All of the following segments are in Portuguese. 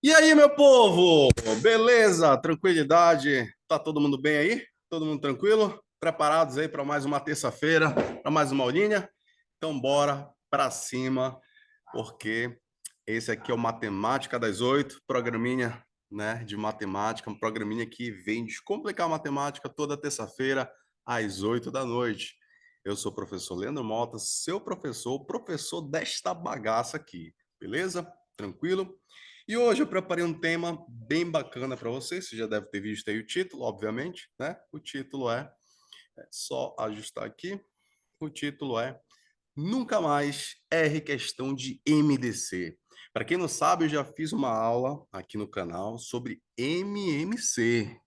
E aí, meu povo? Beleza? Tranquilidade? Tá todo mundo bem aí? Todo mundo tranquilo? Preparados aí para mais uma terça-feira, para mais uma aulinha? Então, bora para cima, porque esse aqui é o Matemática das 8, programinha, né, de matemática, um programinha que vem descomplicar a matemática toda terça-feira às 8 da noite. Eu sou o professor Leandro Mota, seu professor, o professor desta bagaça aqui, beleza? Tranquilo? E hoje eu preparei um tema bem bacana para vocês. Você já deve ter visto aí o título, obviamente, né? O título é só ajustar aqui. O título é Nunca mais erre questão de MDC. Para quem não sabe, eu já fiz uma aula aqui no canal sobre MMC.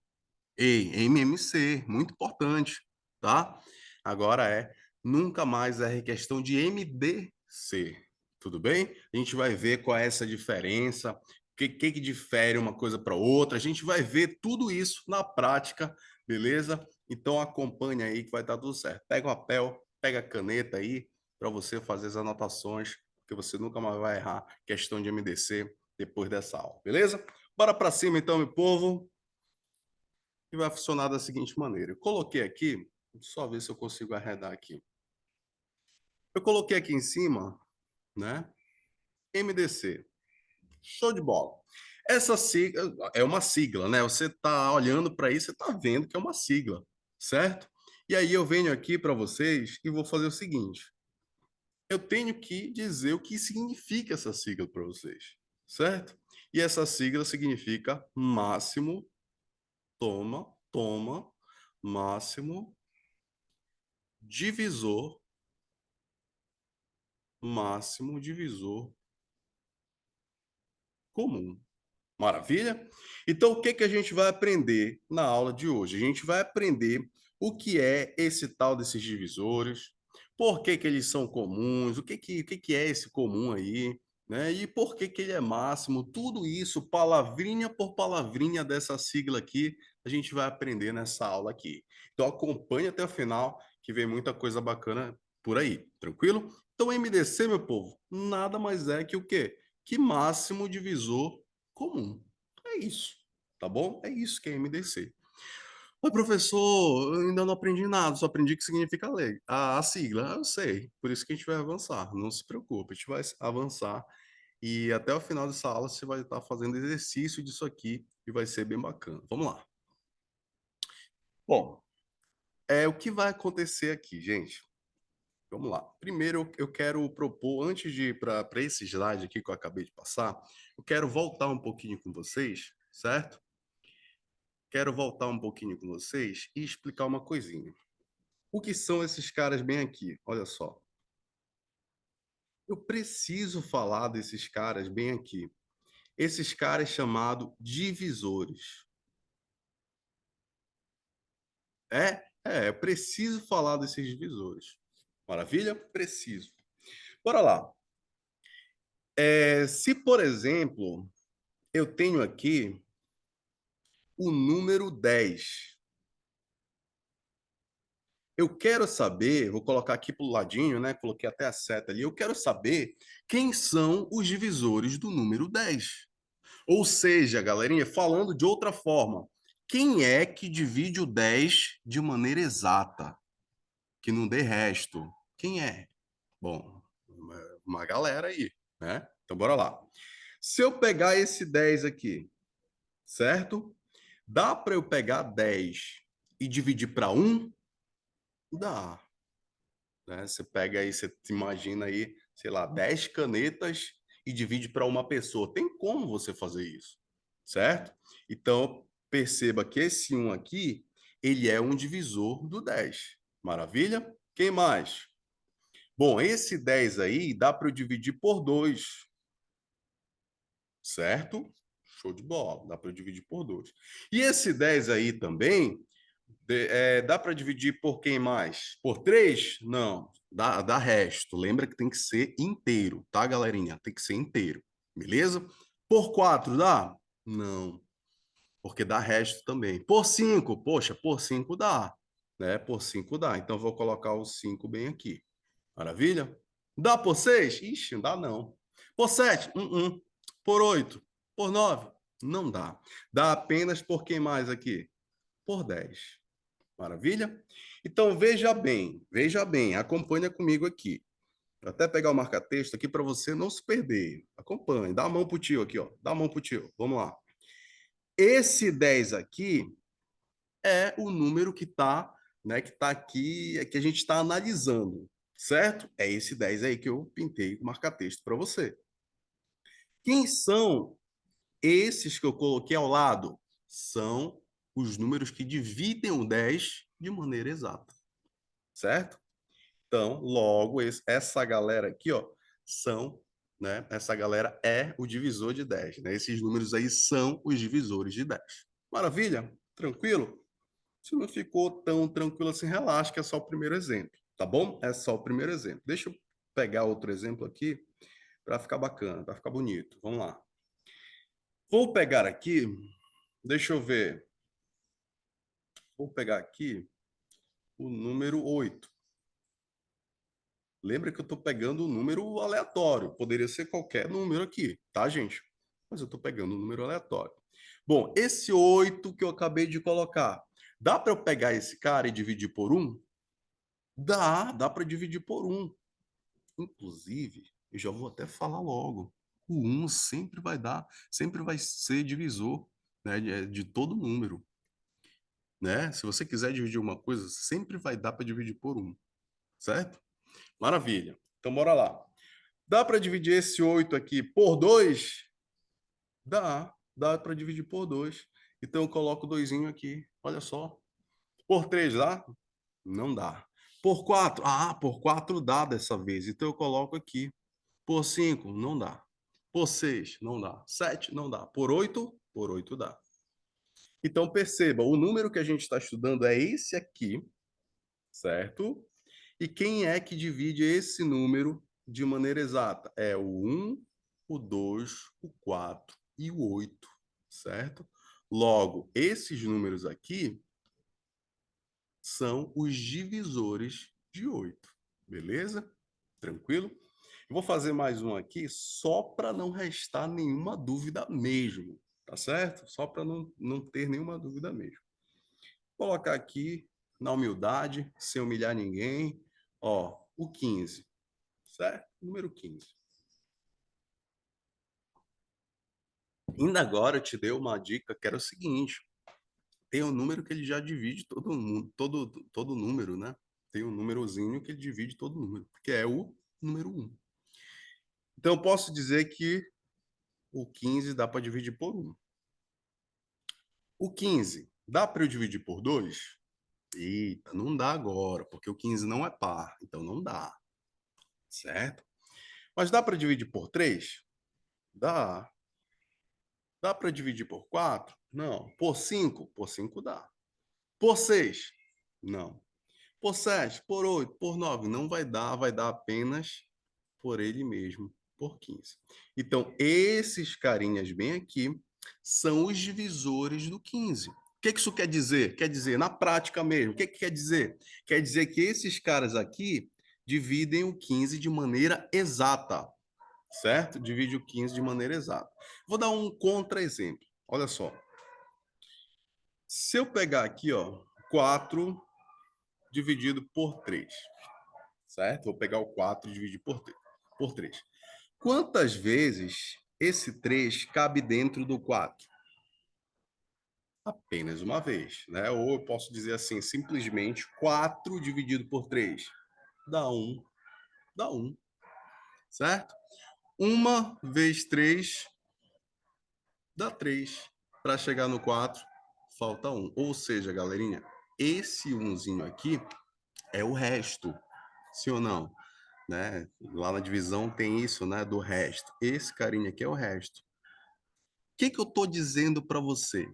Ei, MMC, muito importante, tá? Agora nunca mais erre questão de MDC. Tudo bem? A gente vai ver qual é essa diferença, o que difere uma coisa para outra. A gente vai ver tudo isso na prática, beleza? Então acompanha aí que vai estar tudo certo. Pega o papel, pega a caneta aí para você fazer as anotações, porque você nunca mais vai errar questão de MDC depois dessa aula, beleza? Bora para cima então, meu povo, que vai funcionar da seguinte maneira. Eu coloquei aqui, só ver se eu consigo arredar aqui. Eu coloquei aqui em cima, né? MDC. Show de bola. Essa sigla é uma sigla, né? Você está olhando para isso, você está vendo que é uma sigla, certo? E aí eu venho aqui para vocês e vou fazer o seguinte: eu tenho que dizer o que significa essa sigla para vocês, certo? E essa sigla significa máximo, toma, máximo, divisor, máximo, divisor comum. Maravilha? Então, o que que a gente vai aprender na aula de hoje? A gente vai aprender o que é esse tal desses divisores, por que que eles são comuns, o que que é esse comum aí, né? E por que que ele é máximo, tudo isso, palavrinha por palavrinha dessa sigla aqui, a gente vai aprender nessa aula aqui. Então, acompanhe até o final, que vem muita coisa bacana por aí, tranquilo? Então, MDC, meu povo, nada mais é que o quê? Que máximo divisor comum. É isso, tá bom? É isso que é MDC. Oi, professor, eu ainda não aprendi nada, só aprendi o que significa a lei. A sigla, eu sei, por isso que a gente vai avançar. Não se preocupe, a gente vai avançar e até o final dessa aula você vai estar fazendo exercício disso aqui e vai ser bem bacana. Vamos lá. Bom, o que vai acontecer aqui, gente? Vamos lá. Primeiro, eu quero propor, antes de ir para esse slide aqui que eu acabei de passar, eu quero voltar um pouquinho com vocês, certo? Quero voltar um pouquinho com vocês e explicar uma coisinha. O que são esses caras bem aqui? Olha só. Eu preciso falar desses caras bem aqui. Esses caras chamados divisores. Eu preciso falar desses divisores. Maravilha? Preciso. Bora lá. Se, por exemplo, eu tenho aqui o número 10. Eu quero saber, vou colocar aqui para o ladinho, né? Coloquei até a seta ali. Eu quero saber quem são os divisores do número 10. Ou seja, galerinha, falando de outra forma, quem é que divide o 10 de maneira exata, que não dê resto? Quem é? Bom, uma galera aí, né? Então, bora lá. Se eu pegar esse 10 aqui, certo? Dá para eu pegar 10 e dividir para um? Dá. Né? Você pega aí, você imagina aí, sei lá, 10 canetas e divide para uma pessoa. Tem como você fazer isso, certo? Então, perceba que esse um aqui, ele é um divisor do 10. Maravilha? Quem mais? Bom, esse 10 aí dá para eu dividir por 2, certo? Show de bola, dá para eu dividir por 2. E esse 10 aí também, dá para dividir por quem mais? Por 3? Não, dá resto. Lembra que tem que ser inteiro, tá, galerinha? Tem que ser inteiro, beleza? Por 4 dá? Não, porque dá resto também. Por 5, poxa, por 5 dá, né? Por 5 dá. Então vou colocar o 5 bem aqui. Maravilha? Dá por 6? Ixi, não dá não. Por 7? Por 8? Por 9? Não dá. Dá apenas por quem mais aqui? Por 10. Maravilha? Então, veja bem, acompanha comigo aqui. Vou até pegar o marca-texto aqui para você não se perder. Acompanhe, dá a mão pro tio aqui, ó. Dá a mão pro tio. Vamos lá. Esse 10 aqui é o número que está, né, que tá aqui, que a gente está analisando, certo? É esse 10 aí que eu pintei o marca-texto para você. Quem são esses que eu coloquei ao lado? São os números que dividem o 10 de maneira exata, certo? Então, logo, essa galera aqui, ó, são, né? Essa galera é o divisor de 10, né? Esses números aí são os divisores de 10. Maravilha? Tranquilo? Se não ficou tão tranquilo assim, relaxa, que é só o primeiro exemplo, tá bom? É só o primeiro exemplo. Deixa eu pegar outro exemplo aqui para ficar bacana, para ficar bonito. Vamos lá. Vou pegar aqui, deixa eu ver. Vou pegar aqui o número 8. Lembra que eu estou pegando um número aleatório. Poderia ser qualquer número aqui, tá, gente? Mas eu estou pegando um número aleatório. Bom, esse 8 que eu acabei de colocar, dá para eu pegar esse cara e dividir por um? Dá para dividir por um. Inclusive, eu já vou até falar logo. O um sempre vai ser divisor, né, de todo número, né? Se você quiser dividir uma coisa, sempre vai dar para dividir por um, certo? Maravilha. Então, bora lá. Dá para dividir esse 8 aqui por 2? Dá para dividir por 2. Então, eu coloco o 2 aqui. Olha só. Por 3 dá? Não dá. Por 4? Ah, por 4 dá dessa vez. Então, eu coloco aqui. Por 5? Não dá. Por 6? Não dá. 7? Não dá. Por 8? Por 8 dá. Então, perceba, o número que a gente está estudando é esse aqui, certo? E quem é que divide esse número de maneira exata? É o 1, o 2, o 4 e o 8, certo? Logo, esses números aqui são os divisores de 8, beleza? Tranquilo? Eu vou fazer mais um aqui só para não restar nenhuma dúvida mesmo, tá certo? Só para não ter nenhuma dúvida mesmo. Vou colocar aqui na humildade, sem humilhar ninguém, ó, o 15. Certo? Número 15. Ainda agora eu te dei uma dica que era o seguinte: tem um número que ele já divide todo mundo, todo número, né? Tem um númerozinho que ele divide todo número, que é o número 1. Então eu posso dizer que o 15 dá para dividir por 1. O 15 dá para eu dividir por 2? Eita, não dá agora, porque o 15 não é par, então não dá, certo? Mas dá para dividir por 3? Dá. Dá para dividir por 4? Não. Por 5? Por 5 dá. Por 6? Não. Por 7? Por 8? Por 9? Não vai dar apenas por ele mesmo, por 15. Então, esses carinhas bem aqui são os divisores do 15. O que isso quer dizer? Quer dizer, na prática mesmo, o que quer dizer? Quer dizer que esses caras aqui dividem o 15 de maneira exata, certo? Divide o 15 de maneira exata. Vou dar um contra-exemplo. Olha só. Se eu pegar aqui, ó, 4 dividido por 3, certo? Vou pegar o 4 e dividir por 3. Quantas vezes esse 3 cabe dentro do 4? Apenas uma vez, né? Ou eu posso dizer assim, simplesmente 4 dividido por 3 dá 1, dá 1, certo? Uma vezes 3 dá 3. Para chegar no 4, falta 1. Ou seja, galerinha, esse 1zinho aqui é o resto, sim ou não? Né? Lá na divisão tem isso, né, do resto. Esse carinha aqui é o resto. O que eu estou dizendo para você?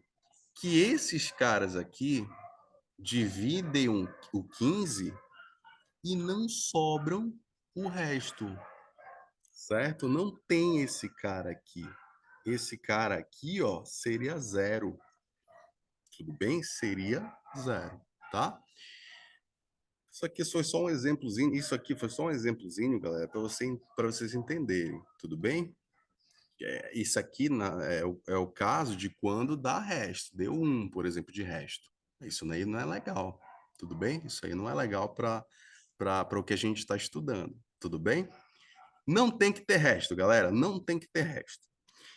Que esses caras aqui dividem o 15 e não sobram o resto, certo? Não tem esse cara aqui. Esse cara aqui, ó, seria 0. Tudo bem? Seria 0, tá? Isso aqui foi só um exemplozinho. Isso aqui foi só um exemplozinho, galera, para vocês entenderem. Tudo bem? Isso aqui é o caso de quando dá resto. Deu um, por exemplo, de resto. Isso aí não é legal. Tudo bem? Isso aí não é legal para o que a gente está estudando. Tudo bem? Não tem que ter resto, galera. Não tem que ter resto.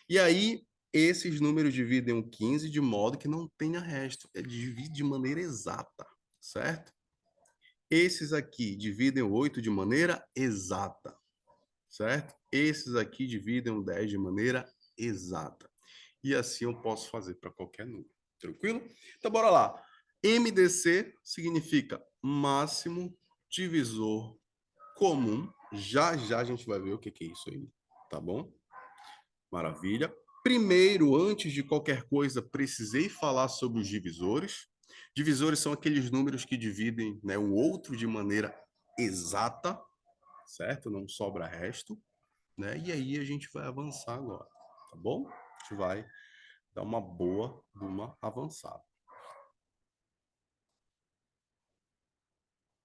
E aí, esses números dividem o 15 de modo que não tenha resto. Ele divide de maneira exata, certo? Esses aqui dividem o 8 de maneira exata, certo? Esses aqui dividem o 10 de maneira exata. E assim eu posso fazer para qualquer número. Tranquilo? Então, bora lá. MDC significa máximo divisor comum. Já já a gente vai ver o que é isso aí, tá bom? Maravilha. Primeiro, antes de qualquer coisa, precisei falar sobre os divisores. Divisores são aqueles números que dividem, né, o outro de maneira exata, certo? Não sobra resto, né? E aí a gente vai avançar agora, tá bom? A gente vai dar uma boa de uma avançada.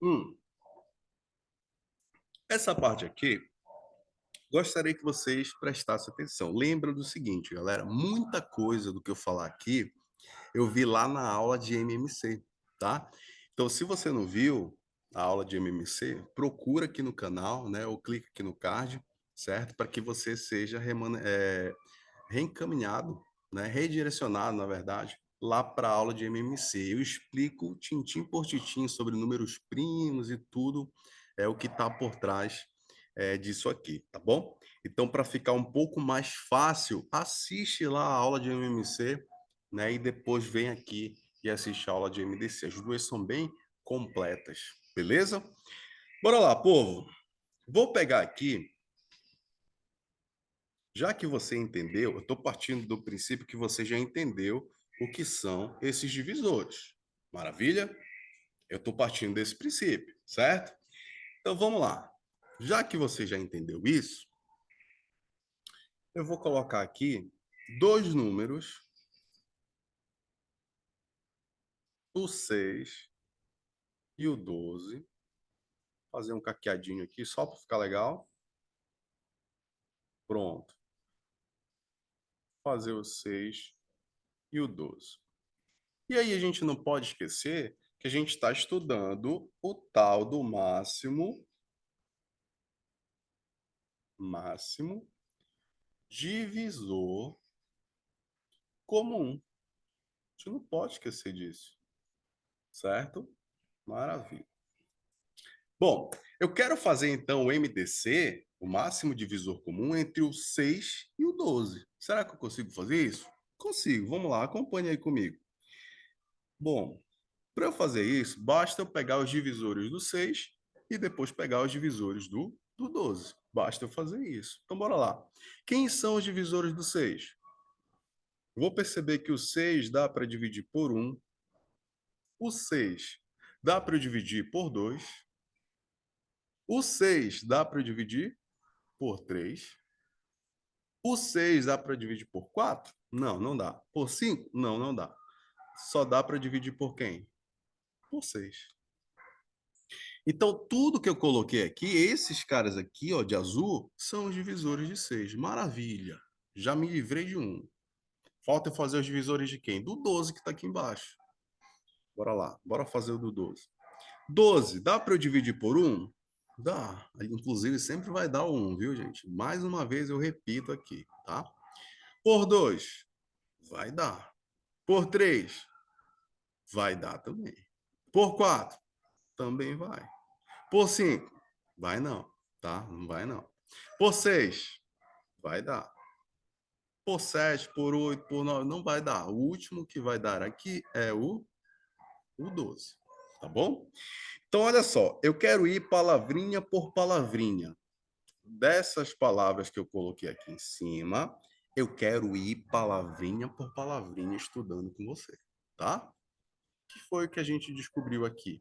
Hum, essa parte aqui, gostaria que vocês prestassem atenção. Lembra do seguinte, galera, muita coisa do que eu falar aqui eu vi lá na aula de MMC, tá? Então, se você não viu a aula de MMC, procura aqui no canal, né? Ou clica aqui no card, certo? Para que você seja reencaminhado, né? Redirecionado, na verdade, lá para a aula de MMC. Eu explico tintim por tintim sobre números primos e tudo o que está por trás disso aqui, tá bom? Então, para ficar um pouco mais fácil, assiste lá a aula de MMC, né? E depois vem aqui e assiste a aula de MDC. As duas são bem completas, beleza? Bora lá, povo. Vou pegar aqui, já que você entendeu, eu estou partindo do princípio que você já entendeu o que são esses divisores. Maravilha? Eu estou partindo desse princípio, certo? Então vamos lá. Já que você já entendeu isso, eu vou colocar aqui dois números, o 6 e o 12. Fazer um caqueadinho aqui só para ficar legal. Pronto. Fazer o 6 e o 12. E aí a gente não pode esquecer que a gente está estudando o tal do máximo divisor comum. A gente não pode esquecer disso, certo? Maravilha. Bom, eu quero fazer então o MDC, o máximo divisor comum, entre o 6 e o 12. Será que eu consigo fazer isso? Consigo. Vamos lá, acompanhe aí comigo. Bom, para eu fazer isso, basta eu pegar os divisores do 6 e depois pegar os divisores do 12. Basta eu fazer isso. Então, bora lá. Quem são os divisores do 6? Vou perceber que o 6 dá para dividir por 1. O 6 dá para eu dividir por 2. O 6 dá para eu dividir por 3. O 6 dá para dividir por 4? Não, não dá. Por 5? Não, não dá. Só dá para dividir por quem? Por 6. Então, tudo que eu coloquei aqui, esses caras aqui, ó, de azul, são os divisores de 6. Maravilha. Já me livrei de um. Falta eu fazer os divisores de quem? Do 12 que está aqui embaixo. Bora lá. Bora fazer o do 12. 12, dá para eu dividir por 1? Dá. Inclusive, sempre vai dar 1, viu, gente? Mais uma vez eu repito aqui, tá? Por 2, vai dar. Por 3, vai dar também. Por 4, também vai. Por 5, vai não, tá? Não vai não. Por 6, vai dar. Por 7, por 8, por 9, não vai dar. O último que vai dar aqui é o 12, tá bom? Então, olha só, eu quero ir palavrinha por palavrinha. Dessas palavras que eu coloquei aqui em cima, eu quero ir palavrinha por palavrinha estudando com você, tá? O que foi que a gente descobriu aqui?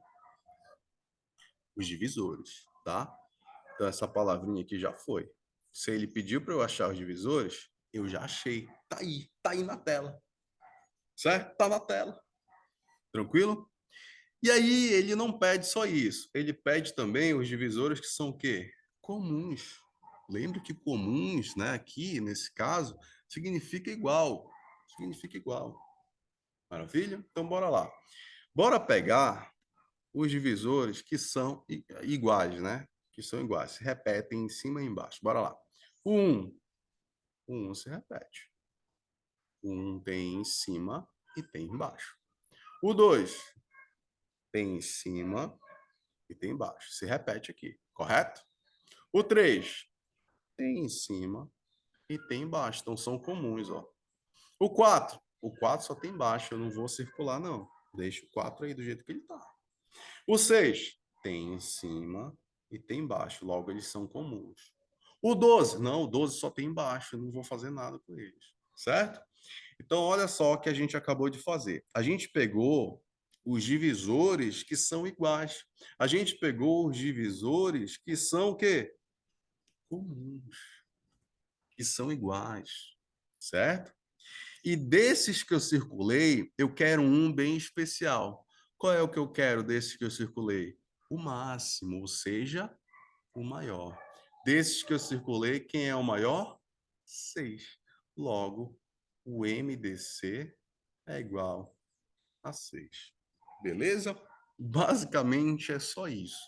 Os divisores, tá? Então, essa palavrinha aqui já foi. Se ele pediu para eu achar os divisores, eu já achei. Tá aí na tela. Certo? Tá na tela. Tranquilo? E aí, ele não pede só isso. Ele pede também os divisores que são o quê? Comuns. Lembre que comuns, né, aqui, nesse caso, significa igual. Significa igual. Maravilha? Então, bora lá. Bora pegar os divisores que são iguais, né? Que são iguais. Se repetem em cima e embaixo. Bora lá. O 1. O 1 se repete. O 1 tem em cima e tem embaixo. O 2 tem em cima e tem embaixo. Se repete aqui, correto? O 3 tem em cima e tem embaixo. Então, são comuns, ó. O 4 só tem embaixo. Eu não vou circular, não. Deixa o 4 aí do jeito que ele está. O 6 tem em cima e tem embaixo, logo eles são comuns. O 12, não, o 12 só tem embaixo, eu não vou fazer nada com eles, certo? Então, olha só o que a gente acabou de fazer. A gente pegou os divisores que são iguais. A gente pegou os divisores que são o quê? Comuns, que são iguais, certo? E desses que eu circulei, eu quero um bem especial. Qual é o que eu quero desses que eu circulei? O máximo, ou seja, o maior. Desses que eu circulei, quem é o maior? 6. Logo, o MDC é igual a 6. Beleza? Basicamente é só isso,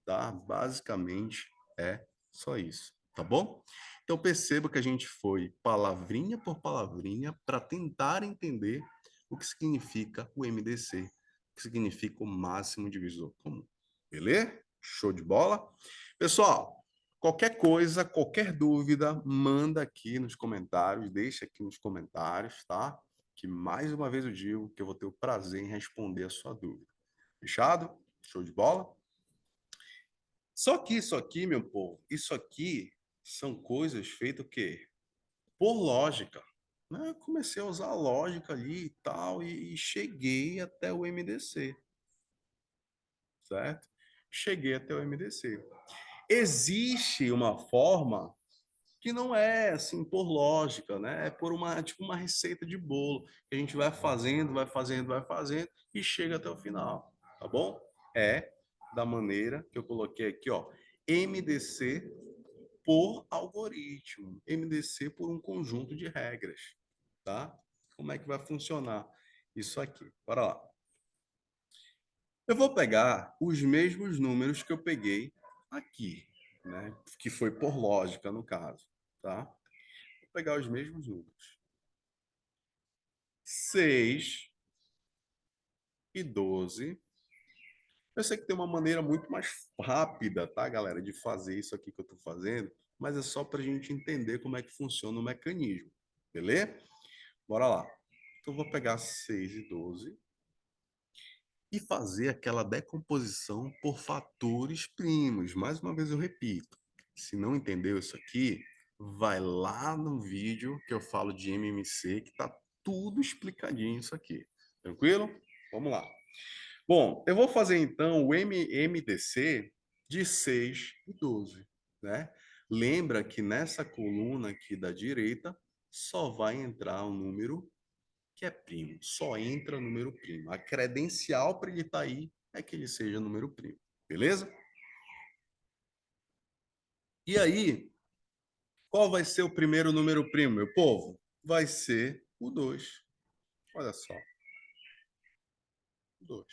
tá? Basicamente é só isso, tá bom? Então perceba que a gente foi palavrinha por palavrinha para tentar entender o que significa o MDC, o que significa o máximo divisor comum. Beleza? Show de bola? Pessoal, qualquer coisa, qualquer dúvida, manda aqui nos comentários, deixa aqui nos comentários, tá? Que mais uma vez eu digo que eu vou ter o prazer em responder a sua dúvida. Fechado? Show de bola? Só que isso aqui, meu povo, isso aqui são coisas feitas o quê? Por lógica. Né? Eu comecei a usar a lógica ali e tal, e cheguei até o MDC, certo? Cheguei até o MDC. Existe uma forma que não é assim por lógica, né? É por uma tipo uma receita de bolo que a gente vai fazendo, vai fazendo, vai fazendo e chega até o final, tá bom? É da maneira que eu coloquei aqui, ó, MDC por algoritmo, MDC por um conjunto de regras, tá? Como é que vai funcionar isso aqui? Bora lá. Eu vou pegar os mesmos números que eu peguei aqui, né? Que foi por lógica no caso, tá? Vou pegar os mesmos números. 6 e 12. Eu sei que tem uma maneira muito mais rápida, tá, galera, de fazer isso aqui que eu estou fazendo, mas é só para a gente entender como é que funciona o mecanismo, beleza? Bora lá. Então, eu vou pegar 6 e 12 e fazer aquela decomposição por fatores primos. Mais uma vez eu repito, se não entendeu isso aqui, vai lá no vídeo que eu falo de MMC, que tá tudo explicadinho isso aqui. Tranquilo? Vamos lá. Bom, eu vou fazer então o MMDC de 6 e 12, né? Lembra que nessa coluna aqui da direita só vai entrar o número que é primo. Só entra número primo. A credencial para ele estar aí é que ele seja número primo. Beleza? E aí, qual vai ser o primeiro número primo, meu povo? Vai ser o 2. Olha só. 2.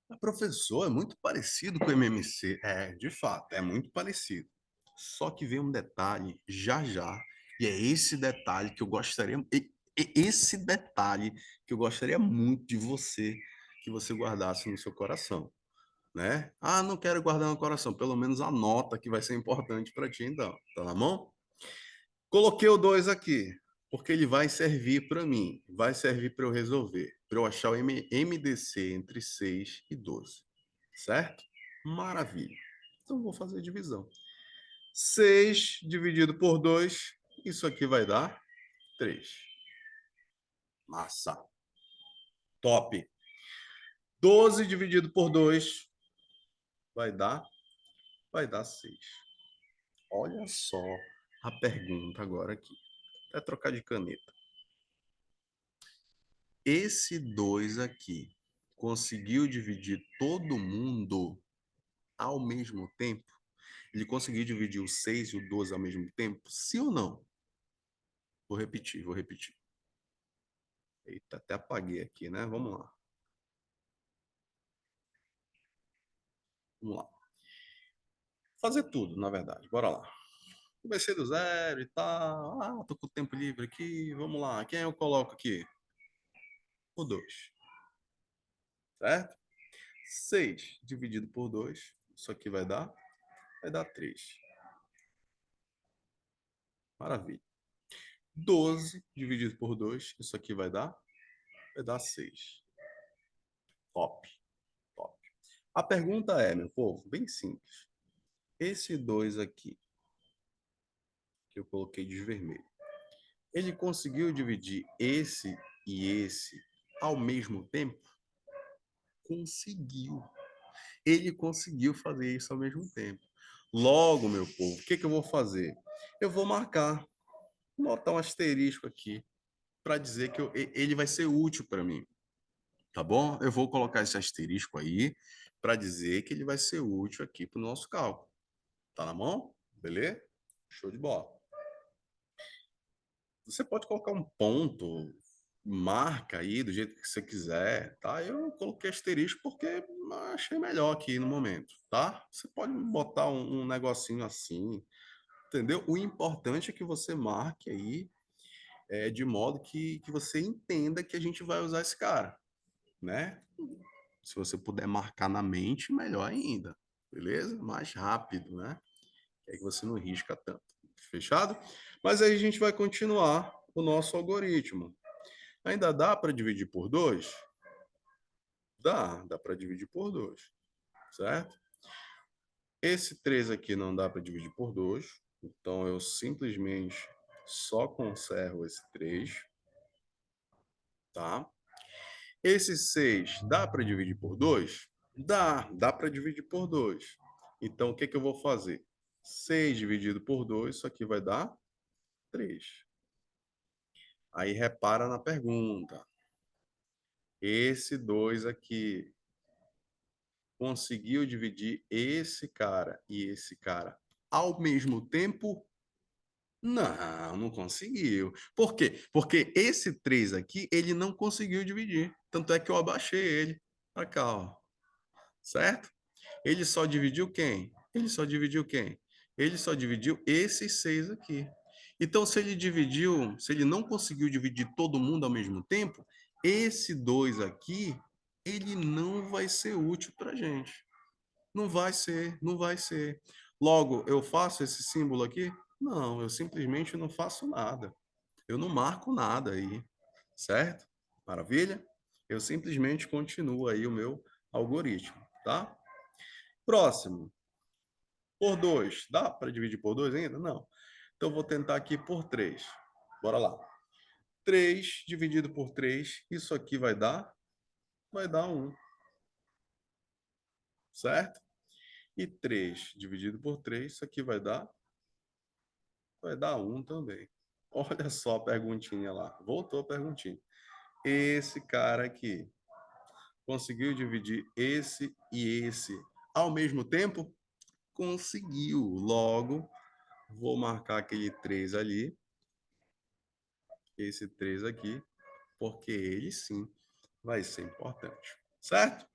A professor é muito parecido com o MMC. É, de fato, é muito parecido. Só que vem um detalhe já já, e é esse detalhe que eu gostaria, esse detalhe que eu gostaria muito de você, que você guardasse no seu coração, né? Ah, não quero guardar no coração, pelo menos anota que vai ser importante para ti então. Tá na mão? Coloquei o 2 aqui, porque ele vai servir para mim, vai servir para eu resolver, para eu achar o MDC entre 6 e 12, certo? Maravilha. Então vou fazer a divisão. 6 dividido por 2, isso aqui vai dar 3. Massa. Top. 12 dividido por 2 vai dar 6. Olha só a pergunta agora aqui. Até trocar de caneta. Esse 2 aqui conseguiu dividir todo mundo ao mesmo tempo? Ele conseguiu dividir o 6 e o 12 ao mesmo tempo? Sim ou não? Vou repetir, vou repetir. Eita, até apaguei aqui, né? Vamos lá. Vamos lá. Fazer tudo, na verdade. Bora lá. Comecei do zero e tal. Ah, tô com o tempo livre aqui. Vamos lá. Quem eu coloco aqui? O 2. Certo? 6 dividido por 2. Isso aqui vai dar? Vai dar 3. Maravilha. 12 dividido por 2. Isso aqui vai dar? Vai dar 6. Top. Top. A pergunta é, meu povo, bem simples. Esse 2 aqui, que eu coloquei de vermelho, ele conseguiu dividir esse e esse ao mesmo tempo? Conseguiu. Ele conseguiu fazer isso ao mesmo tempo. Logo, meu povo, o que que eu vou fazer? Eu vou marcar, botar um asterisco aqui para dizer que ele vai ser útil para mim, tá bom? Eu vou colocar esse asterisco aí para dizer que ele vai ser útil aqui para o nosso cálculo. Tá na mão? Beleza? Show de bola. Você pode colocar um ponto, marca aí do jeito que você quiser, tá? Eu coloquei asterisco porque achei melhor aqui no momento, tá? Você pode botar um negocinho assim, entendeu? O importante é que você marque aí de modo que você entenda que a gente vai usar esse cara, né? Se você puder marcar na mente, melhor ainda, beleza? Mais rápido, né? Que aí você não risca tanto. Fechado? Mas aí a gente vai continuar o nosso algoritmo. Ainda dá para dividir por 2? Dá para dividir por 2, certo? Esse 3 aqui não dá para dividir por 2, então eu simplesmente só conservo esse 3, tá? Esse 6 dá para dividir por 2? Dá para dividir por 2. Então, o que que eu vou fazer? 6 dividido por 2, isso aqui vai dar 3. Aí repara na pergunta. Esse 2 aqui conseguiu dividir esse cara e esse cara ao mesmo tempo? Não, não conseguiu. Por quê? Porque esse 3 aqui, ele não conseguiu dividir. Tanto é que eu abaixei ele para cá, ó. Certo? Ele só dividiu quem? Ele só dividiu quem? Ele só dividiu esses 6 aqui. Então, se ele dividiu, se ele não conseguiu dividir todo mundo ao mesmo tempo, esse 2 aqui, ele não vai ser útil para a gente. Não vai ser, não vai ser. Logo, eu faço esse símbolo aqui? Não, eu simplesmente não faço nada. Eu não marco nada aí, certo? Maravilha? Eu simplesmente continuo aí o meu algoritmo, tá? Próximo. Por 2. Dá para dividir por 2 ainda? Não. Então, eu vou tentar aqui por 3. Bora lá. 3 dividido por 3, isso aqui vai dar? Vai dar 1, certo? E 3 dividido por 3, isso aqui vai dar? Vai dar 1 também. Olha só a perguntinha lá. Voltou a perguntinha. Esse cara aqui conseguiu dividir esse e esse ao mesmo tempo? Conseguiu. Logo, vou marcar aquele 3 ali, esse 3 aqui, porque ele sim vai ser importante. Certo?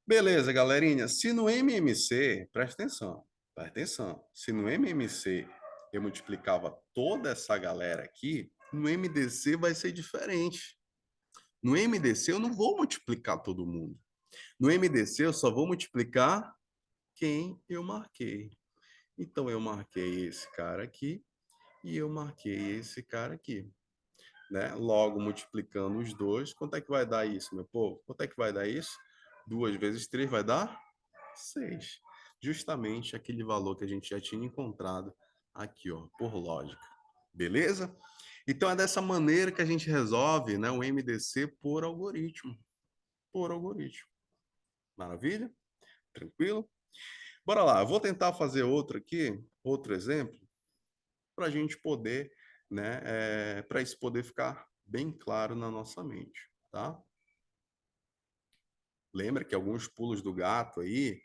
Beleza, galerinha. Se no MMC, presta atenção, presta atenção. Se no MMC eu multiplicava toda essa galera aqui, no MDC vai ser diferente. No MDC eu não vou multiplicar todo mundo. No MDC eu só vou multiplicar quem eu marquei. Então eu marquei esse cara aqui e eu marquei esse cara aqui, né? Logo multiplicando os dois, quanto é que vai dar isso, meu povo? Quanto é que vai dar isso? 2 vezes 3 vai dar 6. Justamente aquele valor que a gente já tinha encontrado aqui, ó, por lógica. Beleza? Então é dessa maneira que a gente resolve, né, o MDC por algoritmo. Por algoritmo. Maravilha? Tranquilo? Bora lá, eu vou tentar fazer outro aqui, outro exemplo, para a gente poder, né, para isso poder ficar bem claro na nossa mente, tá? Lembra que alguns pulos do gato aí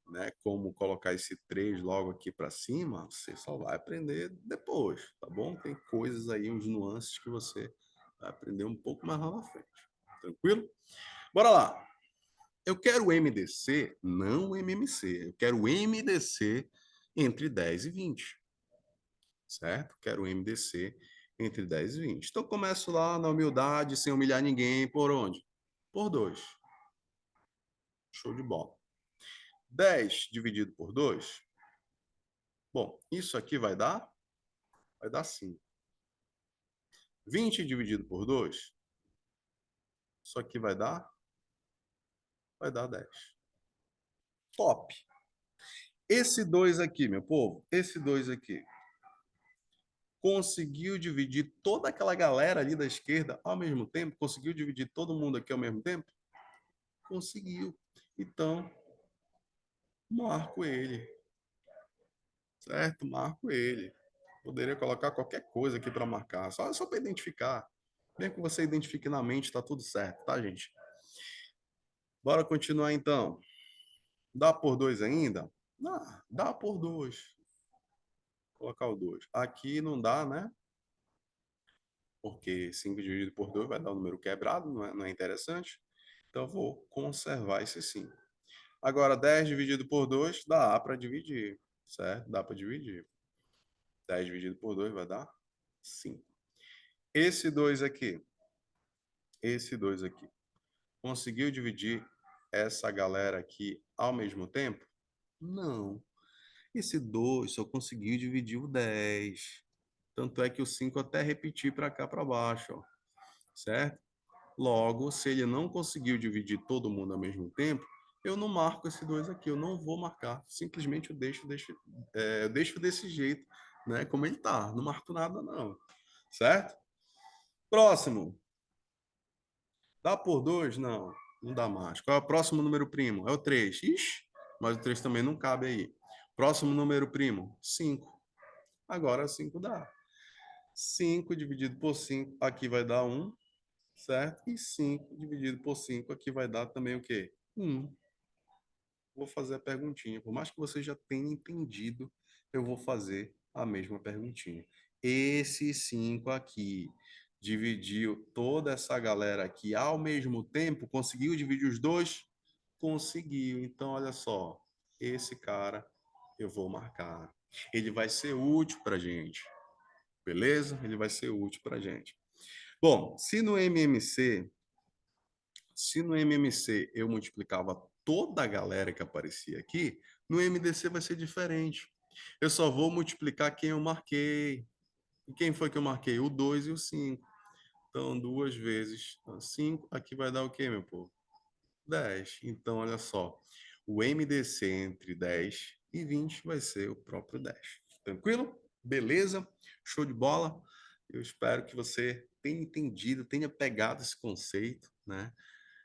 né, como colocar esse 3 logo aqui para cima, você só vai aprender depois, tá bom? Tem coisas aí, uns nuances que você vai aprender um pouco mais lá na frente. Tranquilo? Bora lá. Eu quero o MDC, não o MMC. Eu quero o MDC entre 10 e 20. Certo? Quero o MDC entre 10 e 20. Então, começo lá na humildade, sem humilhar ninguém. Por onde? Por 2. Show de bola. 10 dividido por 2. Bom, isso aqui vai dar? Vai dar 5. 20 dividido por 2. Isso aqui vai dar? Vai dar 10. Top. Esse 2 aqui, meu povo, esse 2 aqui, conseguiu dividir toda aquela galera ali da esquerda ao mesmo tempo? Conseguiu dividir todo mundo aqui ao mesmo tempo? Conseguiu. Então, marco ele. Certo? Marco ele. Poderia colocar qualquer coisa aqui para marcar, só para identificar. Bem que você identifique na mente, tá tudo certo, tá, gente? Bora continuar então. Dá por 2 ainda? Dá por 2. Colocar o 2. Aqui não dá, né? Porque 5 dividido por 2 vai dar um número quebrado, não é interessante. Então, eu vou conservar esse 5. Agora, 10 dividido por 2 dá para dividir, certo? Dá para dividir. 10 dividido por 2 vai dar 5. Esse 2 aqui, conseguiu dividir essa galera aqui ao mesmo tempo? Não. Esse 2 só conseguiu dividir o 10. Tanto é que o 5 até repetir para cá para baixo, ó. Certo? Logo, se ele não conseguiu dividir todo mundo ao mesmo tempo, eu não marco esse 2 aqui, eu não vou marcar. Simplesmente eu deixo desse jeito, né? Como ele tá. Não marco nada, não. Certo? Próximo. Dá por 2? Não, não dá mais. Qual é o próximo número primo? É o 3. Ixi, mas o 3 também não cabe aí. Próximo número primo? 5. Agora 5 dá. 5 dividido por 5, aqui vai dar 1, certo? E 5 dividido por 5, aqui vai dar também o quê? 1. Vou fazer a perguntinha. Por mais que você já tenha entendido, eu vou fazer a mesma perguntinha. Esse 5 aqui dividiu toda essa galera aqui ao mesmo tempo? Conseguiu dividir os dois? Conseguiu. Então, olha só. Esse cara eu vou marcar. Ele vai ser útil para gente. Beleza? Ele vai ser útil para gente. Bom, se no MMC eu multiplicava toda a galera que aparecia aqui, no MDC vai ser diferente. Eu só vou multiplicar quem eu marquei. E quem foi que eu marquei? O 2 e o 5. Então, 2 vezes 5, aqui vai dar o quê, meu povo? 10. Então, olha só. O MDC entre 10 e 20 vai ser o próprio 10. Tranquilo? Beleza? Show de bola? Eu espero que você tenha entendido, tenha pegado esse conceito, né?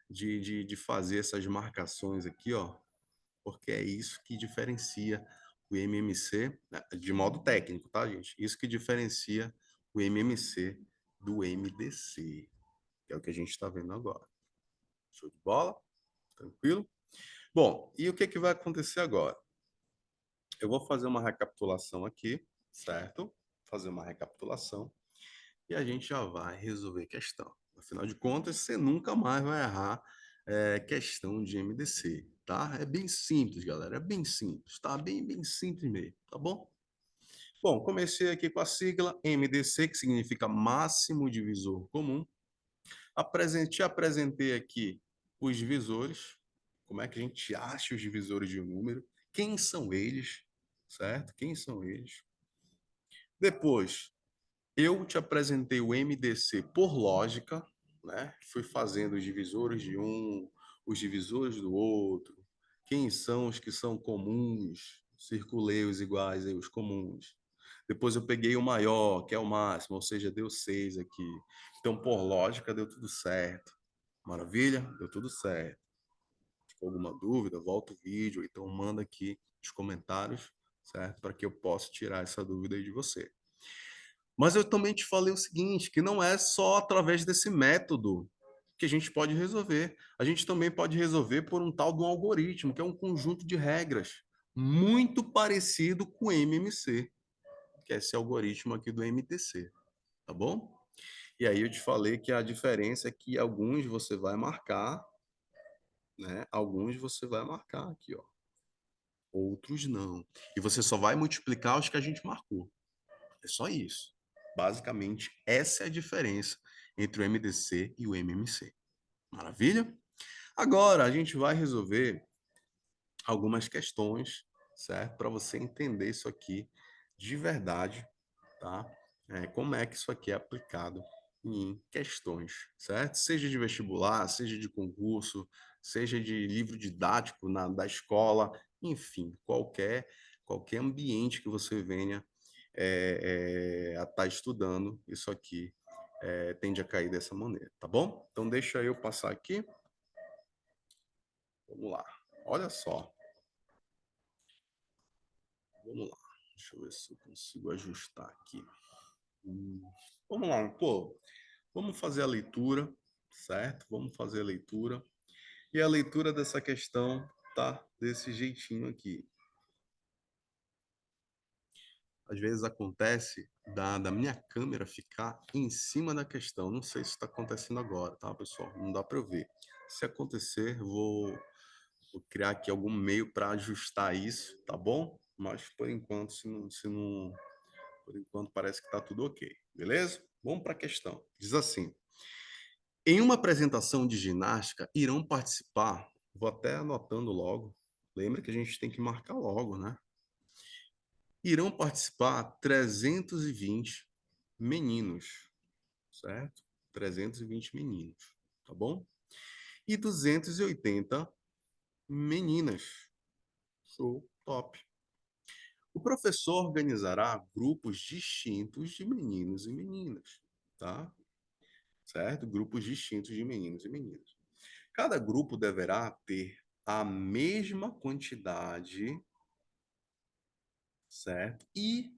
De fazer essas marcações aqui, ó, porque é isso que diferencia o MMC, né, de modo técnico, tá, gente? Isso que diferencia o MMC do MDC, que é o que a gente está vendo agora. Show de bola? Tranquilo? Bom, e o que, que vai acontecer agora? Eu vou fazer uma recapitulação aqui, certo? Fazer uma recapitulação e a gente já vai resolver questão. Afinal de contas, você nunca mais vai errar questão de MDC, tá? É bem simples, galera, é bem simples, tá? Bem simples mesmo, tá bom? Bom, comecei aqui com a sigla MDC, que significa máximo divisor comum. Apresentei aqui os divisores, como é que a gente acha os divisores de um número, quem são eles, certo? Quem são eles? Depois, eu te apresentei o MDC por lógica, né? Fui fazendo os divisores de um, os divisores do outro, quem são os que são comuns, circulei os iguais aí, os comuns. Depois eu peguei o maior, que é o máximo, ou seja, deu 6 aqui. Então, por lógica, deu tudo certo. Maravilha? Deu tudo certo. Ficou alguma dúvida? Volta o vídeo, então manda aqui nos comentários, certo? Para que eu possa tirar essa dúvida aí de você. Mas eu também te falei o seguinte, que não é só através desse método que a gente pode resolver. A gente também pode resolver por um tal de um algoritmo, que é um conjunto de regras muito parecido com o MMC, que é esse algoritmo aqui do MTC, tá bom? E aí eu te falei que a diferença é que alguns você vai marcar, né? Alguns você vai marcar aqui, ó. Outros não. E você só vai multiplicar os que a gente marcou. É só isso. Basicamente, essa é a diferença entre o MDC e o MMC. Maravilha? Agora, a gente vai resolver algumas questões, certo? Para você entender isso aqui de verdade, tá? Como é que isso aqui é aplicado em questões, certo? Seja de vestibular, seja de concurso, seja de livro didático da escola, enfim, qualquer ambiente que você venha a estar estudando, isso aqui tende a cair dessa maneira, tá bom? Então, deixa eu passar aqui. Vamos lá. Olha só. Vamos lá. Deixa eu ver se eu consigo ajustar aqui. Vamos lá, pô. Vamos fazer a leitura, certo? Vamos fazer a leitura. E a leitura dessa questão tá desse jeitinho aqui. Às vezes acontece da minha câmera ficar em cima da questão. Não sei se está acontecendo agora, tá, pessoal? Não dá para eu ver. Se acontecer, vou criar aqui algum meio para ajustar isso, tá bom? Mas por enquanto, por enquanto parece que está tudo ok, beleza? Vamos para a questão. Diz assim: em uma apresentação de ginástica, irão participar, vou até anotando logo, lembra que a gente tem que marcar logo, né? Irão participar 320 meninos, certo? 320 meninos, tá bom? E 280 meninas. Show, top. O professor organizará grupos distintos de meninos e meninas, tá? Certo? Grupos distintos de meninos e meninas. Cada grupo deverá ter a mesma quantidade, certo? E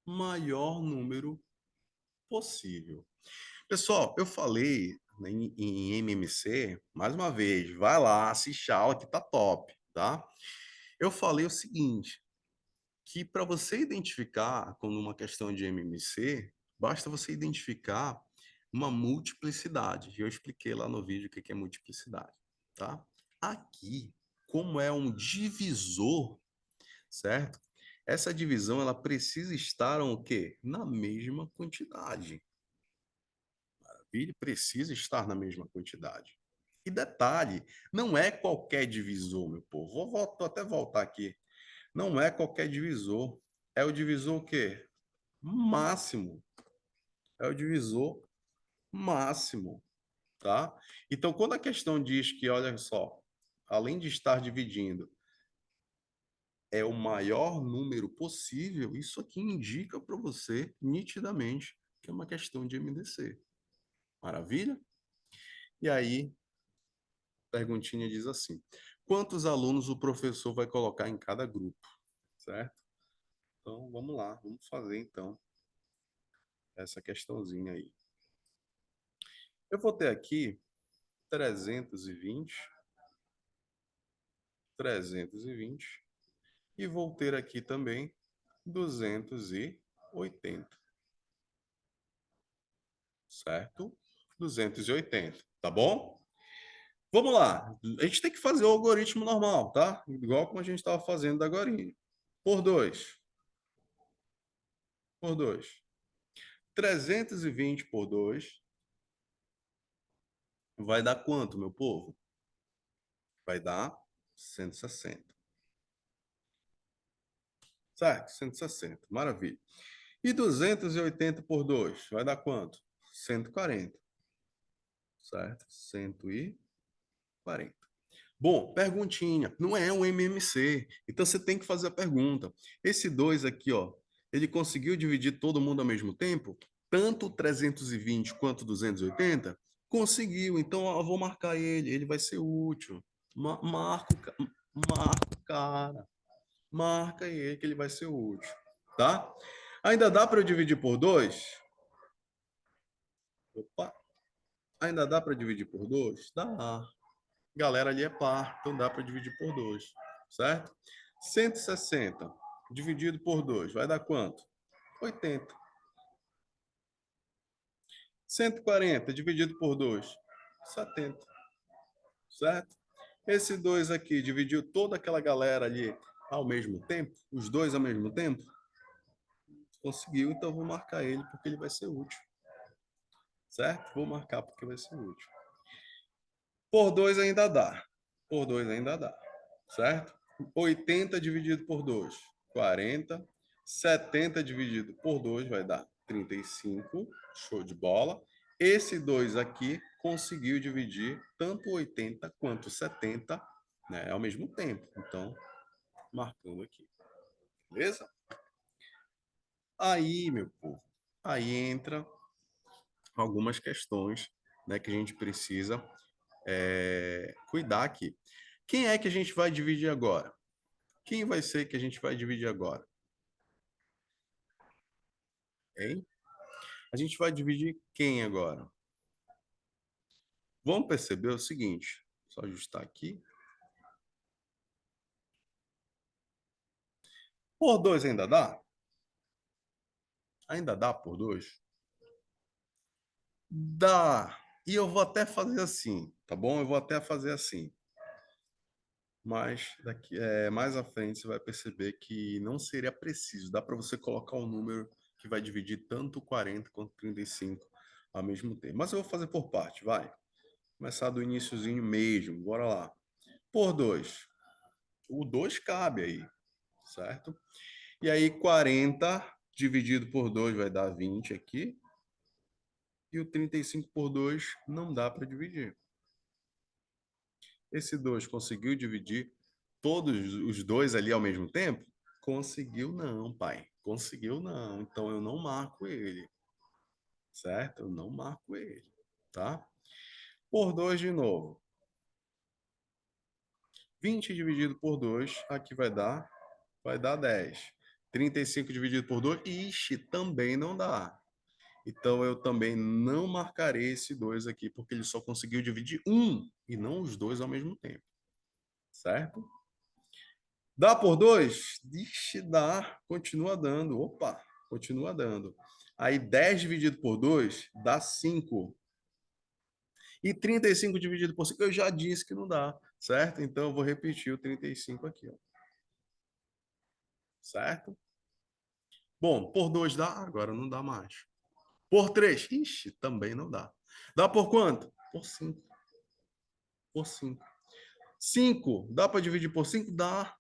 maior número possível. Pessoal, eu falei em MMC, mais uma vez, vai lá, assiste a aula que tá top, tá? Eu falei o seguinte, que para você identificar como uma questão de MMC, basta você identificar uma multiplicidade. Eu expliquei lá no vídeo o que é multiplicidade, tá? Aqui, como é um divisor, certo? Essa divisão ela precisa estar o quê? Na mesma quantidade. Maravilha? Precisa estar na mesma quantidade. E detalhe, não é qualquer divisor, meu povo. Vou até voltar aqui. Não é qualquer divisor. É o divisor o quê? Máximo. É o divisor máximo, tá? Então, quando a questão diz que, olha só, além de estar dividindo, é o maior número possível, isso aqui indica para você nitidamente que é uma questão de MDC. Maravilha? E aí, a perguntinha diz assim: quantos alunos o professor vai colocar em cada grupo? Certo? Então, vamos lá, vamos fazer então essa questãozinha aí. Eu vou ter aqui 320, 320 e vou ter aqui também 280, certo? 280, tá bom? Vamos lá. A gente tem que fazer o algoritmo normal, tá? Igual como a gente estava fazendo agora. Por 2. Por 2. 320 por 2 vai dar quanto, meu povo? Vai dar 160. Certo? 160. Maravilha. E 280 por 2 vai dar quanto? 140. Certo? 140. Bom, perguntinha. Não é um MMC. Então você tem que fazer a pergunta. Esse 2 aqui, ó, ele conseguiu dividir todo mundo ao mesmo tempo? Tanto 320 quanto 280? Conseguiu. Então eu vou marcar ele. Ele vai ser útil. Marca o cara. Marca ele que ele vai ser útil. Tá? Ainda dá para eu dividir por 2? Opa. Ainda dá para dividir por 2? Dá. Galera ali é par, então dá para dividir por 2, certo? 160 dividido por 2 vai dar quanto? 80. 140 dividido por 2, 70, certo? Esse 2 aqui dividiu toda aquela galera ali ao mesmo tempo? Os dois ao mesmo tempo? Conseguiu, então vou marcar ele porque ele vai ser útil, certo? Vou marcar porque vai ser útil. Por 2 ainda dá. Por 2 ainda dá, certo? 80 dividido por 2, 40. 70 dividido por 2 vai dar 35. Show de bola. Esse 2 aqui conseguiu dividir tanto 80 quanto 70, né, ao mesmo tempo. Então, marcando aqui. Beleza? Aí, meu povo, aí entra algumas questões, né, que a gente precisa cuidar aqui. Quem é que a gente vai dividir agora? Quem vai ser que a gente vai dividir agora? Hein? A gente vai dividir quem agora? Vamos perceber o seguinte, só ajustar aqui. Por 2 ainda dá? Ainda dá por 2? Dá. E eu vou até fazer assim, tá bom? Eu vou até fazer assim. Mas daqui, mais à frente você vai perceber que não seria preciso. Dá para você colocar um número que vai dividir tanto 40 quanto 35 ao mesmo tempo. Mas eu vou fazer por parte, vai. Começar do iniciozinho mesmo, bora lá. Por 2. O 2 cabe aí, certo? E aí 40 dividido por 2 vai dar 20 aqui. E o 35 por 2 não dá para dividir. Esse 2 conseguiu dividir todos os dois ali ao mesmo tempo? Conseguiu não, pai. Conseguiu não. Então eu não marco ele, certo? Eu não marco ele, tá? Por 2 de novo. 20 dividido por 2, aqui vai dar 10. 35 dividido por 2, ixi, também não dá. Então eu também não marcarei esse 2 aqui, porque ele só conseguiu dividir um e não os dois ao mesmo tempo, certo? Dá por 2? Ixi, dá. Continua dando. Opa, continua dando. Aí 10 dividido por 2 dá 5. E 35 dividido por 5 eu já disse que não dá, certo? Então eu vou repetir o 35 aqui, ó. Certo? Bom, por 2 dá? Agora não dá mais. Por 3? Ixi, também não dá. Dá por quanto? Por 5. Por 5. 5, dá para dividir por 5? Dá.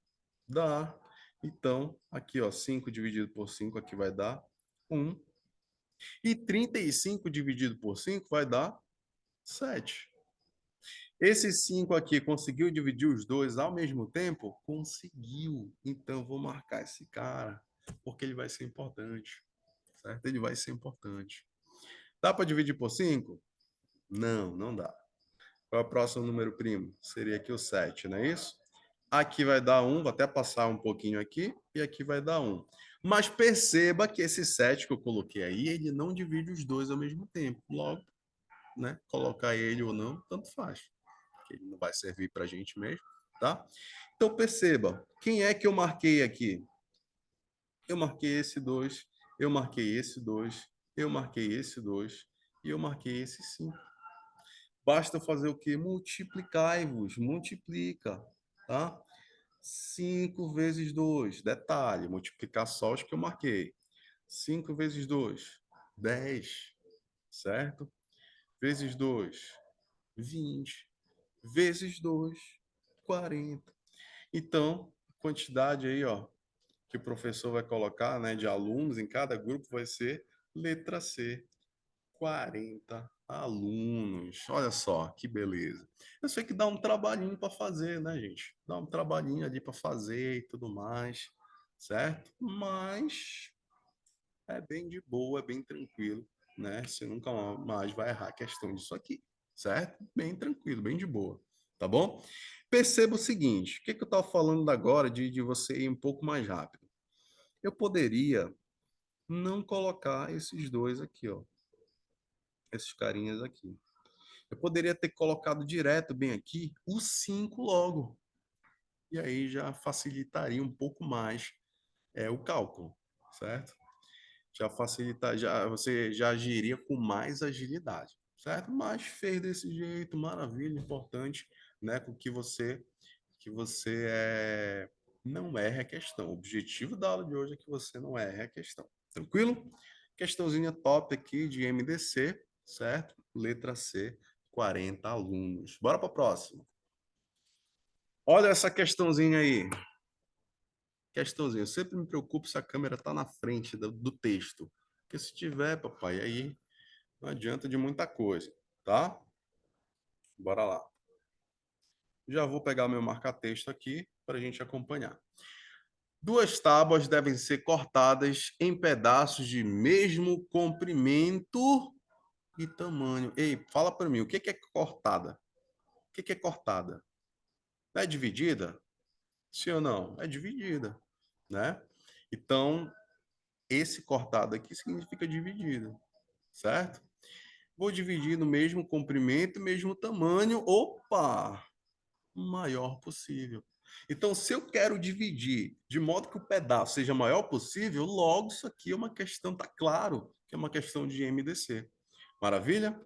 Dá. Então, aqui, ó, 5 dividido por 5 aqui vai dar 1. E 35 dividido por 5 vai dar 7. Esse 5 aqui conseguiu dividir os dois ao mesmo tempo? Conseguiu. Então, vou marcar esse cara, porque ele vai ser importante. Certo? Ele vai ser importante. Dá para dividir por 5? Não, não dá. Qual é o próximo número primo? Seria aqui o 7, não é isso? Aqui vai dar 1, vou até passar um pouquinho aqui, e aqui vai dar 1. Mas perceba que esse 7 que eu coloquei aí, ele não divide os dois ao mesmo tempo. Logo, né, colocar ele ou não, tanto faz. Ele não vai servir para a gente mesmo, tá? Então perceba, quem é que eu marquei aqui? Eu marquei esse 2, eu marquei esse 2, eu marquei esse 2 e eu marquei esse 5. Basta fazer o quê? Multiplicai-vos, multiplica, tá? 5 vezes 2, detalhe, multiplicar só os que eu marquei. 5 vezes 2, 10, certo? Vezes 2, 20. Vezes 2, 40. Então, quantidade aí, ó, que o professor vai colocar, né, de alunos em cada grupo vai ser letra C, 40 alunos. Olha só, que beleza. Eu sei que dá um trabalhinho para fazer, né, gente? Dá um trabalhinho ali para fazer e tudo mais, certo? Mas é bem de boa, é bem tranquilo, né? Você nunca mais vai errar a questão disso aqui, certo? Bem tranquilo, bem de boa, tá bom? Perceba o seguinte, o que, que eu estava falando agora de você ir um pouco mais rápido? Eu poderia não colocar esses dois aqui, ó, esses carinhas aqui. Eu poderia ter colocado direto bem aqui o 5 logo. E aí já facilitaria um pouco mais o cálculo, certo? Já facilita, você já agiria com mais agilidade, certo? Mas fez desse jeito, maravilha, importante, né? Com que você não erre a questão. O objetivo da aula de hoje é que você não erre a questão. Tranquilo? Questãozinha top aqui de MDC, certo? Letra C, 40 alunos. Bora para a próxima. Olha essa questãozinha aí. Questãozinha. Eu sempre me preocupo se a câmera está na frente do texto. Porque se tiver, papai, aí não adianta de muita coisa, tá? Bora lá. Já vou pegar meu marca-texto aqui para a gente acompanhar. Duas tábuas devem ser cortadas em pedaços de mesmo comprimento e tamanho. Ei, fala para mim, o que é cortada? O que é cortada? É dividida? Sim ou não? É dividida, né? Então, esse cortado aqui significa dividido, certo? Vou dividir no mesmo comprimento, mesmo tamanho. Opa! O maior possível. Então, se eu quero dividir de modo que o pedaço seja o maior possível, logo isso aqui é uma questão, tá claro, que é uma questão de MDC. Maravilha?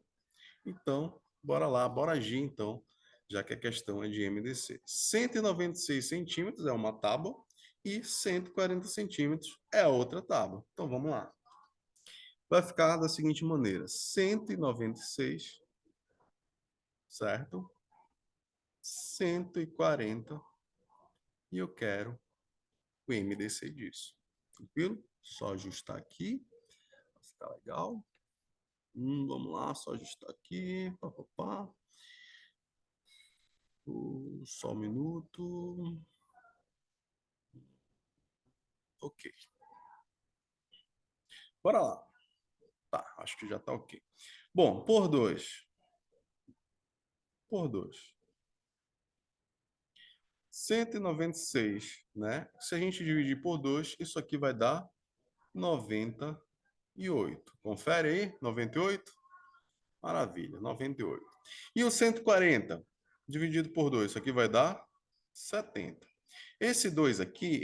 Então, bora lá, bora agir então, já que a questão é de MDC. 196 centímetros é uma tábua e 140 centímetros é outra tábua. Então, vamos lá. Vai ficar da seguinte maneira: 196, certo? 140 e eu quero o MDC disso. Tranquilo? Só ajustar aqui. Vai ficar legal. Vamos lá, só ajustar aqui. Pá, pá, pá. Só um minuto. Ok. Bora lá. Tá, acho que já tá ok. Bom, por 2. Por 2. 196, né? Se a gente dividir por 2, isso aqui vai dar 98. Confere aí, 98? Maravilha, 98. E o 140 dividido por 2, isso aqui vai dar 70. Esse 2 aqui,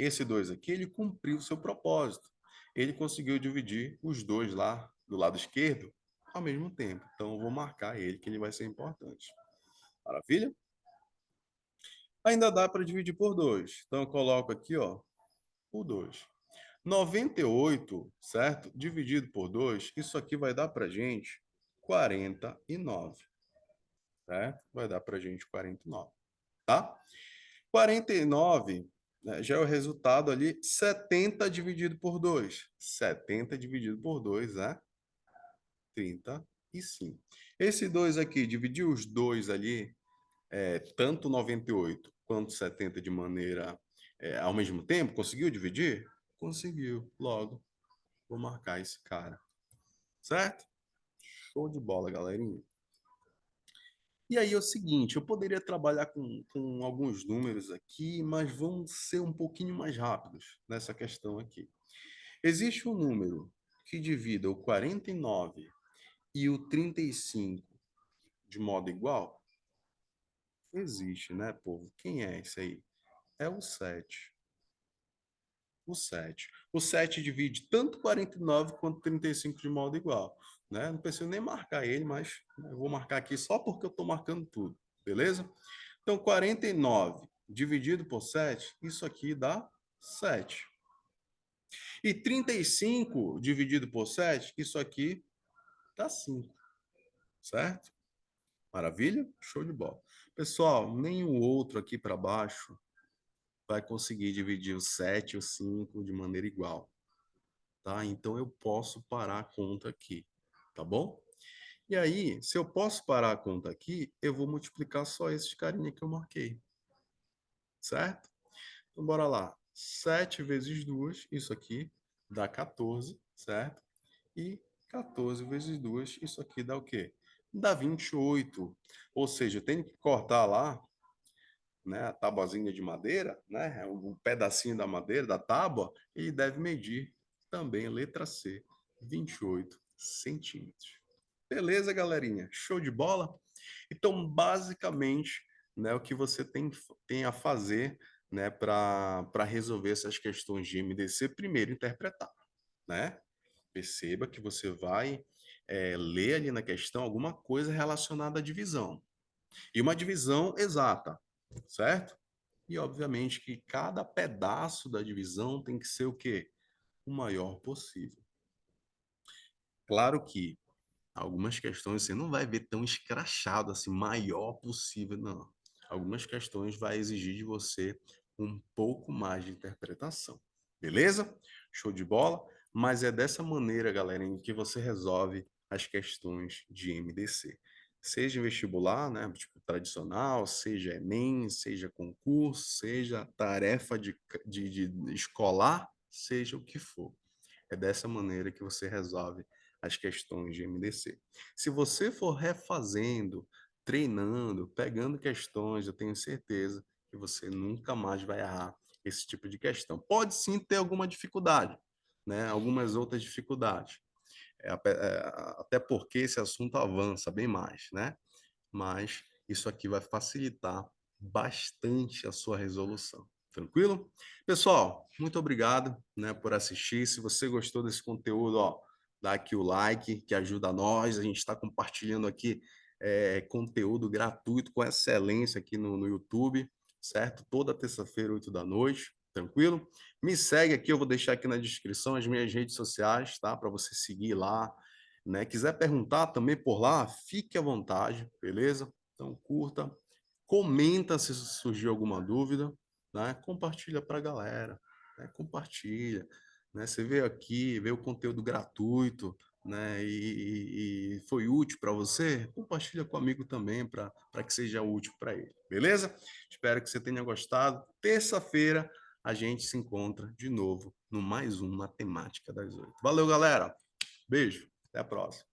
ele cumpriu o seu propósito. Ele conseguiu dividir os dois lá do lado esquerdo ao mesmo tempo. Então, eu vou marcar ele, que ele vai ser importante. Maravilha? Ainda dá para dividir por 2. Então, eu coloco aqui, ó, por 2. 98, certo? Dividido por 2, isso aqui vai dar para gente 49. Certo? Vai dar para a gente 49, tá? 49, né, já é o resultado ali, 70 dividido por 2. 70 dividido por 2 é 35. Esse 2 aqui, dividir os dois ali, tanto 98 quanto 70 de maneira ao mesmo tempo, conseguiu dividir? Conseguiu. Logo, vou marcar esse cara. Certo? Show de bola, galerinha. E aí é o seguinte, eu poderia trabalhar com alguns números aqui, mas vamos ser um pouquinho mais rápidos nessa questão aqui. Existe um número que divida o 49 e o 35 de modo igual? Existe, né, povo? Quem é esse aí? É o 7. O 7. O 7 divide tanto 49 quanto 35 de modo igual, né? Não preciso nem marcar ele, mas eu vou marcar aqui só porque eu estou marcando tudo, beleza? Então, 49 dividido por 7, isso aqui dá 7. E 35 dividido por 7, isso aqui dá 5, certo? Maravilha? Show de bola. Pessoal, nenhum outro aqui para baixo vai conseguir dividir o 7 e o 5 de maneira igual, tá? Então, eu posso parar a conta aqui, tá bom? E aí, se eu posso parar a conta aqui, eu vou multiplicar só esses carinha que eu marquei, certo? Então, bora lá. 7 vezes 2, isso aqui dá 14, certo? E 14 vezes 2, isso aqui dá o quê? Dá 28. Ou seja, eu tenho que cortar lá, né, a tabuazinha de madeira, né, um pedacinho da madeira, da tábua, e deve medir também, letra C, 28 centímetros. Beleza, galerinha? Show de bola? Então, basicamente, né, o que você tem a fazer, né, para resolver essas questões de MDC, primeiro interpretar, né? Perceba que você vai ler ali na questão alguma coisa relacionada à divisão. E uma divisão exata, certo? E, obviamente, que cada pedaço da divisão tem que ser o quê? O maior possível. Claro que algumas questões você não vai ver tão escrachado assim, maior possível, não. Algumas questões vai exigir de você um pouco mais de interpretação. Beleza? Show de bola? Mas é dessa maneira, galera, em que você resolve as questões de MDC. Seja em vestibular, né, tipo tradicional, seja Enem, seja concurso, seja tarefa de escolar, seja o que for. É dessa maneira que você resolve as questões de MDC. Se você for refazendo, treinando, pegando questões, eu tenho certeza que você nunca mais vai errar esse tipo de questão. Pode sim ter alguma dificuldade, né? Algumas outras dificuldades. Até porque esse assunto avança bem mais, né? Mas isso aqui vai facilitar bastante a sua resolução. Tranquilo? Pessoal, muito obrigado, né, por assistir. Se você gostou desse conteúdo, ó, dá aqui o like, que ajuda nós. A gente está compartilhando aqui conteúdo gratuito com excelência aqui no YouTube, certo? Toda terça-feira, 8 da noite. Tranquilo? Me segue aqui, eu vou deixar aqui na descrição as minhas redes sociais, tá? Para você seguir lá, né? Quiser perguntar também por lá, fique à vontade, beleza? Então curta, comenta se surgiu alguma dúvida, né? Compartilha para a galera, né? Compartilha, né? Você veio aqui, vê o conteúdo gratuito, né? E foi útil para você, compartilha com o amigo também para que seja útil para ele, beleza? Espero que você tenha gostado. Terça-feira a gente se encontra de novo no mais um Matemática das 8. Valeu, galera. Beijo. Até a próxima.